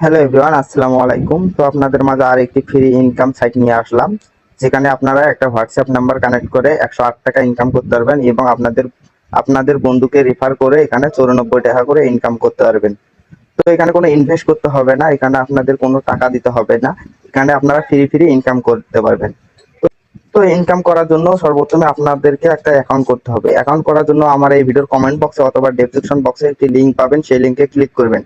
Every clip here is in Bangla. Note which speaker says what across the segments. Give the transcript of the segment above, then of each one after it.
Speaker 1: হ্যালো এভরিওয়ান, আসসালামু আলাইকুম। তো আপনাদের মাঝে আরেকটি ফ্রি ইনকাম সাইট নিয়ে আসলাম, যেখানে আপনারা একটা হোয়াটসঅ্যাপ নাম্বার কানেক্ট করে 108 টাকা ইনকাম করতে পারবেন এবং আপনাদের আপনাদের বন্ধুকে রেফার করে এখানে 94 টাকা করে ইনকাম করতে পারবেন। তো এখানে কোনো ইনভেস্ট করতে হবে না, এখানে আপনাদের কোনো টাকা দিতে হবে না, এখানে আপনারা ফ্রি ফ্রি ইনকাম করতে পারবেন। তো ইনকাম করার জন্য সর্বপ্রথমে আপনাদেরকে একটা অ্যাকাউন্ট করতে হবে। অ্যাকাউন্ট করার জন্য আমার এই ভিডিওর কমেন্ট বক্সে অথবা ডেসক্রিপশন বক্সে একটি লিঙ্ক পাবেন, সেই লিঙ্কে ক্লিক করবেন।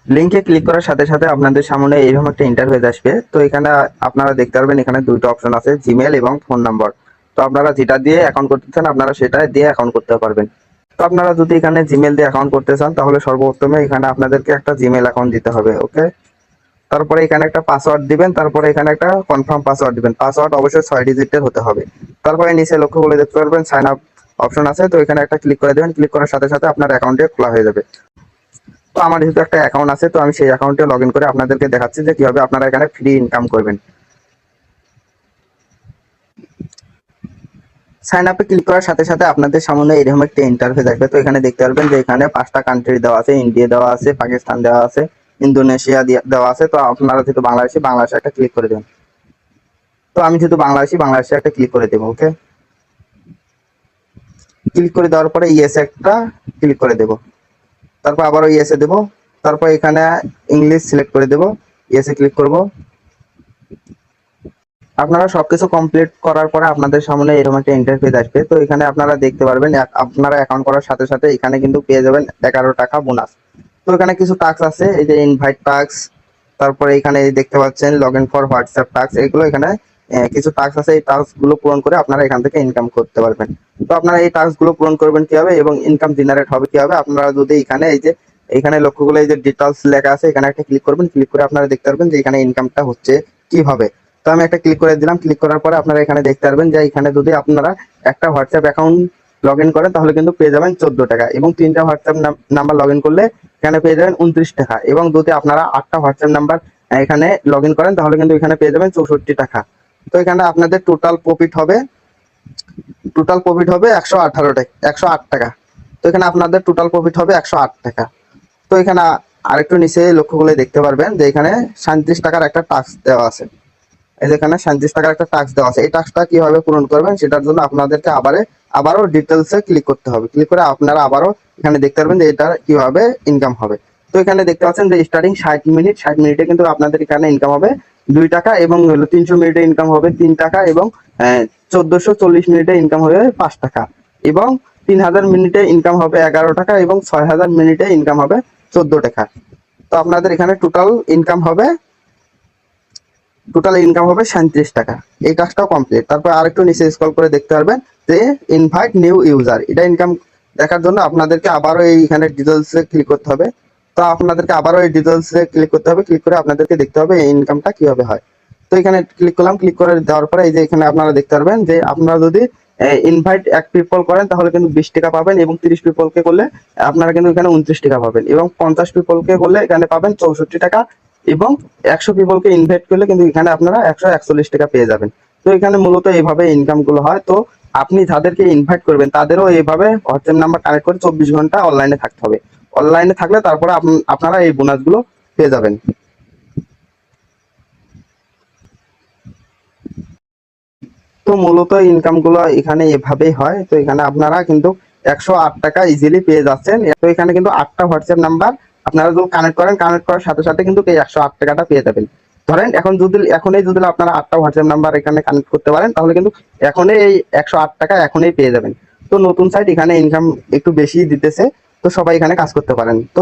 Speaker 1: লিংকে ক্লিক করার সাথে সাথে আপনাদের সামনে এরকম একটা ইন্টারফেস আসবে। তো এখানে আপনারা দেখতে পারবেন এখানে দুটো অপশন আছে, জিমেল এবং ফোন নাম্বার। তো আপনারা যেটা দিয়ে অ্যাকাউন্ট করতে চান আপনারা সেটা দিয়ে অ্যাকাউন্ট করতে পারবেন। তো আপনারা যদি এখানে জিমেল দিয়ে অ্যাকাউন্ট করতে চান তাহলে সর্বপ্রথমে এখানে আপনাদেরকে একটা জিমেল অ্যাকাউন্ট দিতে হবে। ওকে, তারপরে এখানে একটা পাসওয়ার্ড দিবেন, তারপরে এখানে একটা কনফার্ম পাসওয়ার্ড দিবেন। পাসওয়ার্ড অবশ্যই 6 ডিজিটের হতে হবে। তারপরে নিচে লক্ষ্য করে দেখতে পারবেন সাইন আপ অপশন আছে, তো এখানে একটা ক্লিক করে দেবেন। ক্লিক করার সাথে সাথে আপনার অ্যাকাউন্টে খোলা হয়ে যাবে। তো আমার যেহেতু একটা অ্যাকাউন্ট আছে, তো আমি সেই অ্যাকাউন্টে লগ ইন করে আপনাদেরকে দেখাচ্ছি যে কিভাবে আপনারা এখানে ফ্রি ইনকাম করবেন। সাইন আপে ক্লিক করার সাথে সাথে আপনাদের সামনে এরকম একটা ইন্টারফেস আসবে। তো এখানে দেখতে পারবেন যে এখানে 5টা কান্ট্রি দেওয়া আছে, ইন্ডিয়া দেওয়া আছে, পাকিস্তান দেওয়া আছে, ইন্দোনেশিয়া দেওয়া আছে। তো আপনারা যেহেতু বাংলাদেশে একটা ক্লিক করে দেবেন। তো আমি যেহেতু বাংলাদেশে একটা ক্লিক করে দেবো। ওকে, ক্লিক করে দেওয়ার পরে ইয়েস একটা ক্লিক করে দেবো, তারপর আবারও ইয়েসে দেবো, তারপর এখানে ইংলিশ সিলেক্ট করে দেবো, ইয়েসে ক্লিক করব। আপনারা সবকিছু কমপ্লিট করার পরে আপনাদের সামনে এরকম একটা ইন্টারফেস আসবে। তো এখানে আপনারা দেখতে পারবেন আপনারা অ্যাকাউন্ট করার সাথে সাথে এখানে কিন্তু পেয়ে যাবেন 11 টাকা বোনাস। তো এখানে কিছু টাস্ক আছে, এই যে ইনভাইট টাস্ক, তারপরে এখানে দেখতে পাচ্ছেন log in for WhatsApp task, এগুলো এখানে কিছু টাস্ক আছে। এই টাস্ক গুলো পূরণ করে আপনারা এখান থেকে ইনকাম করতে পারবেন। তো আপনারা এই টাস্ক গুলো পূরণ করবেন কিভাবে এবং ইনকাম জেনারেট হবে কিভাবে, আপনারা যদি এখানে এই যে এখানে লক্ষ্য করলে এই যে ডিটেলস লেখা আছে এখানে একটা ক্লিক করবেন। ক্লিক করে আপনারা দেখতে পারবেন যে এখানে ইনকামটা হচ্ছে কিভাবে। তো আমি একটা ক্লিক করে দিলাম। ক্লিক করার পরে আপনারা এখানে দেখতে পারবেন যে এখানে যদি আপনারা একটা হোয়াটসঅ্যাপ অ্যাকাউন্ট লগ ইন করেন তাহলে কিন্তু পেয়ে যাবেন 14 টাকা, এবং 3টা হোয়াটসঅ্যাপ নাম্বার লগ ইন করলে এখানে পেয়ে যাবেন 29 টাকা, এবং যদি আপনারা 8টা হোয়াটসঅ্যাপ নাম্বার এখানে লগ ইন করেন তাহলে কিন্তু এখানে পেয়ে যাবেন 64 টাকা। তো এখানে আপনাদের টোটাল প্রফিট হবে 108 টাকা। তো এখানে আপনাদের টোটাল প্রফিট হবে 108 টাকা। তো এখানে আরেকটু নিচে লক্ষ্য করলে দেখতে পারবেন যে এখানে 37 টাকার একটা টাস্ক দেওয়া আছে। এই যেখানে 37 টাকার একটা টাস্ক দেওয়া আছে, এই টাস্কটা কিভাবে পূরণ করবেন সেটার জন্য আপনাদেরকে আবারও ডিটেলসে ক্লিক করতে হবে। ক্লিক করে আপনারা আবারও এখানে দেখতে পারবেন যে এটা কিভাবে ইনকাম হবে। তো এখানে দেখতে পাচ্ছেন যে স্টার্টিং 60 মিনিটে কিন্তু আপনাদের এখানে ইনকাম হবে 2 টাকা, এবং 300 মিনিটে ইনকাম হবে 3 টাকা, এবং 1440 মিনিটে ইনকাম হবে 5 টাকা, এবং 3000 মিনিটে ইনকাম হবে 11 টাকা, এবং 6000 মিনিটে ইনকাম হবে 14 টাকা। তো আপনাদের এখানে টোটাল ইনকাম হবে 37 টাকা। এই টাস্কটাও কমপ্লিট। তারপর আরেকটু নিচে স্ক্রল করে দেখতে পারবেন যে ইনভাইট নিউ ইউজার, এটা ইনকাম দেখার জন্য আপনাদেরকে আবারও এইখানে ডিটেলসে ক্লিক করতে হবে। তো আপনাদেরকে আবারও এই ডিটেলসে ক্লিক করতে হবে। ক্লিক করে আপনাদেরকে দেখতে হবে এই ইনকামটা কিভাবে হয়। তো এখানে ক্লিক করলাম। ক্লিক করে দেওয়ার পরে এই যে এখানে আপনারা দেখতে পারবেন যে আপনারা যদি ইনভাইট 1 পিপল করেন তাহলে কিন্তু 20 টাকা পাবেন, এবং 30 পিপলকে করলে আপনারা কিন্তু এখানে 29 টাকা পাবেন, এবং 50 পিপলকে করলে এখানে পাবেন 64 টাকা, এবং 100 পিপলকে ইনভাইট করলে কিন্তু এখানে আপনারা 141 টাকা পেয়ে যাবেন। তো এখানে মূলত এইভাবে ইনকাম গুলো হয়। তো আপনি যাদেরকে ইনভাইট করবেন তাদেরও এইভাবে হোয়াটসঅ্যাপ নাম্বার কানেক্ট করে 24 ঘন্টা অনলাইনে থাকতে হবে। অনলাইনে থাকলে তারপরে আপনারা এই বোনাস গুলো পেয়ে যাবেন। তো মূলত ইনকাম গুলো এখানে এভাবেই হয়। তো এখানে আপনারা কিন্তু 108 টাকা ইজিলি পেয়ে যাচ্ছেন। তো এখানে কিন্তু 8টা হোয়াটসঅ্যাপ নাম্বার আপনারা যদি কানেক্ট করেন, কানেক্ট করার সাথে সাথে কিন্তু এই 108 টাকাটা পেয়ে যাবেন। ধরেন এখনই যদি আপনারা 8টা হোয়াটসঅ্যাপ নাম্বার এখানে কানেক্ট করতে পারেন তাহলে কিন্তু এখনই এই 108 টাকা এখনই পেয়ে যাবেন। তো নতুন সাইট এখানে ইনকাম একটু বেশি দিতেছে, তো সবাই এখানে কাজ করতে পারেন। তো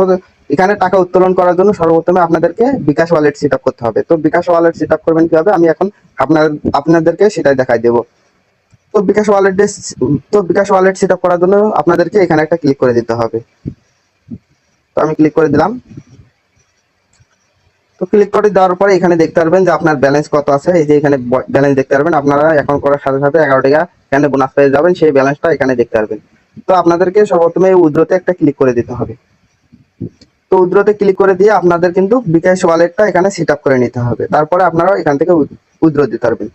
Speaker 1: এখানে টাকা উত্তোলন করার জন্য সর্বপ্রথমে আপনাদেরকে বিকাশ ওয়ালেট সেট আপ করতে হবে। তো বিকাশ ওয়ালেট সেট আপ করবেন কিভাবে আমি এখন আপনাদেরকে সেটাই দেখাই দেবো। তো বিকাশ ওয়ালেট সেট আপ করার জন্য আপনাদেরকে এখানে একটা ক্লিক করে দিতে হবে। তো আমি ক্লিক করে দিলাম। তো ক্লিক করে দেওয়ার পরে এখানে দেখতে পারবেন যে আপনার ব্যালেন্স কত আছে। এই যে এখানে ব্যালেন্স দেখতে পারবেন। আপনারা অ্যাকাউন্ট করার সাথে সাথে 11 টাকা এখানে বোনাস পেয়ে যাবেন, সেই ব্যালেন্সটা এখানে দেখতে পারবেন। তো আপনাদেরকে সর্বপ্রথমে উইথড্রতে একটা ক্লিক করে দিতে হবে। তো উইথড্রতে ক্লিক করে দিয়ে আপনাদের কিন্তু বিকাশ ওয়ালেটটা এখানে সেট আপ করে নিতে হবে, তারপরে আপনারা এখান থেকে উইথড্র দিতে পারবেন।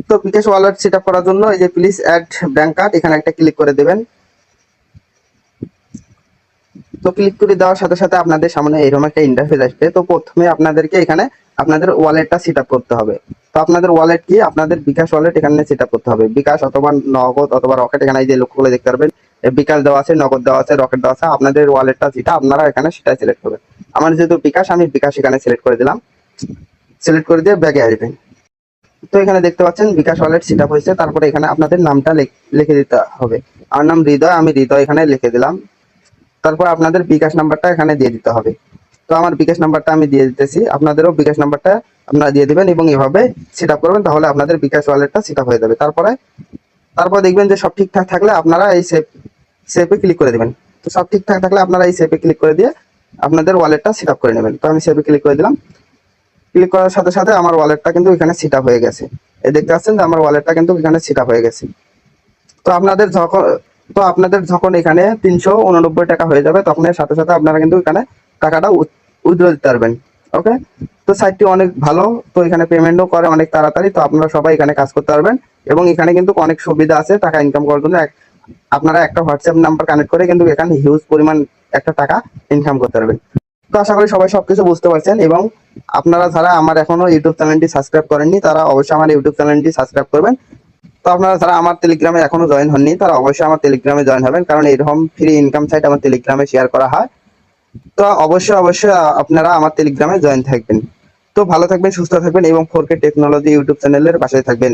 Speaker 1: তো বিকাশ ওয়ালেট সেট আপ করার জন্য এই যে প্লিজ অ্যাড ব্যাংক কার্ড এখানে একটা ক্লিক করে দেবেন। তো ক্লিক করে দেওয়ার সাথে সাথে আপনাদের সামনে এরকম একটা ইন্টারফেস আসবে। তো প্রথমে আপনাদেরকে এখানে আপনাদের ওয়ালেটটা সেট আপ করতে হবে। তো আপনাদের ওয়ালেট কি, আপনাদের বিকাশ ওয়ালেট এখানে সেট আপ করতে হবে। বিকাশ অথবা নগদ অথবা রকেট, এখানে এই যে লক্ষ্য করে দেখতে পারবেন বিকাশ দেওয়া আছে, নগদ দেওয়া আছে, রকেট দেওয়া আছে। আপনাদের ওয়ালেটটা যেটা আপনারা এখানে সেটাই সিলেক্ট করবেন। আমার যেহেতু বিকাশ, আমি বিকাশ এখানে সিলেক্ট করে দিলাম। সিলেক্ট করে দিয়ে ব্যাগে আসবেন। তো এখানে দেখতে পাচ্ছেন বিকাশ ওয়ালেট সেট আপ হয়েছে। তারপরে এখানে আপনাদের নামটা লিখে দিতে হবে। আমার নাম হৃদয়, আমি হৃদয় এখানে লিখে দিলাম। তারপর আপনাদের বিকাশ নাম্বারটা এখানে দিয়ে দিতে হবে। তো আমার বিকাশ নাম্বারটা আমি দিয়ে দিতেছি, আপনাদেরও বিকাশ নাম্বারটা আপনারা দিয়ে দিবেন এবং এভাবে সেট আপ করবেন, তাহলে আপনাদের বিকাশ ওয়ালেটটা সেট আপ হয়ে যাবে। তারপর দেখবেন যে সব ঠিকঠাক থাকলে আপনারা এই সেভে ক্লিক করে দেবেন। তো সব ঠিকঠাক থাকলে আপনারা এই সেভে ক্লিক করে দিয়ে আপনাদের ওয়ালেটটা সেট আপ করে নেবেন। তো আমি সেভে ক্লিক করে দিলাম। ক্লিক করার সাথে সাথে আমার ওয়ালেটটা কিন্তু এখানে সেট আপ হয়ে গেছে। এই দেখতে পাচ্ছেন যে আমার ওয়ালেটটা কিন্তু এখানে সেট আপ হয়ে গেছে। তো আপনাদের যখন এখানে 389 টাকা হয়ে যাবে, তখন এর সাথে সাথে আপনারা কিন্তু এখানে টাকাটা উইথড্র দিতে পারবেন। ওকে, তো সাইটটি অনেক ভালো। তো এখানে পেমেন্টও করে অনেক তাড়াতাড়ি। তো আপনারা সবাই এখানে কাজ করতে পারবেন এবং এখানে কিন্তু অনেক সুবিধা আছে টাকা ইনকাম করার জন্য। আপনারা একটা হোয়াটসঅ্যাপ নাম্বার কানেক্ট করে কিন্তু এখানে হিউজ পরিমাণ একটা টাকা ইনকাম করতে পারবেন। তো আশা করি সবাই সবকিছু বুঝতে পারছেন, এবং আপনারা যারা আমার এখনো ইউটিউব চ্যানেলটি সাবস্ক্রাইব করেননি, তারা অবশ্যই আমার ইউটিউব চ্যানেলটি সাবস্ক্রাইব করবেন। তো আপনারা যারা আমার টেলিগ্রামে এখনো জয়েন হননি, তারা অবশ্যই আমার টেলিগ্রামে জয়েন হবেন, কারণ এরকম ফ্রি ইনকাম সাইট আমার টেলিগ্রামে শেয়ার করা হয়। তো অবশ্যই আপনারা আমার টেলিগ্রামে জয়েন থাকবেন। তো ভালো থাকবেন, সুস্থ থাকবেন এবং 4K টেকনোলজি ইউটিউব চ্যানেলের পাশে থাকবেন।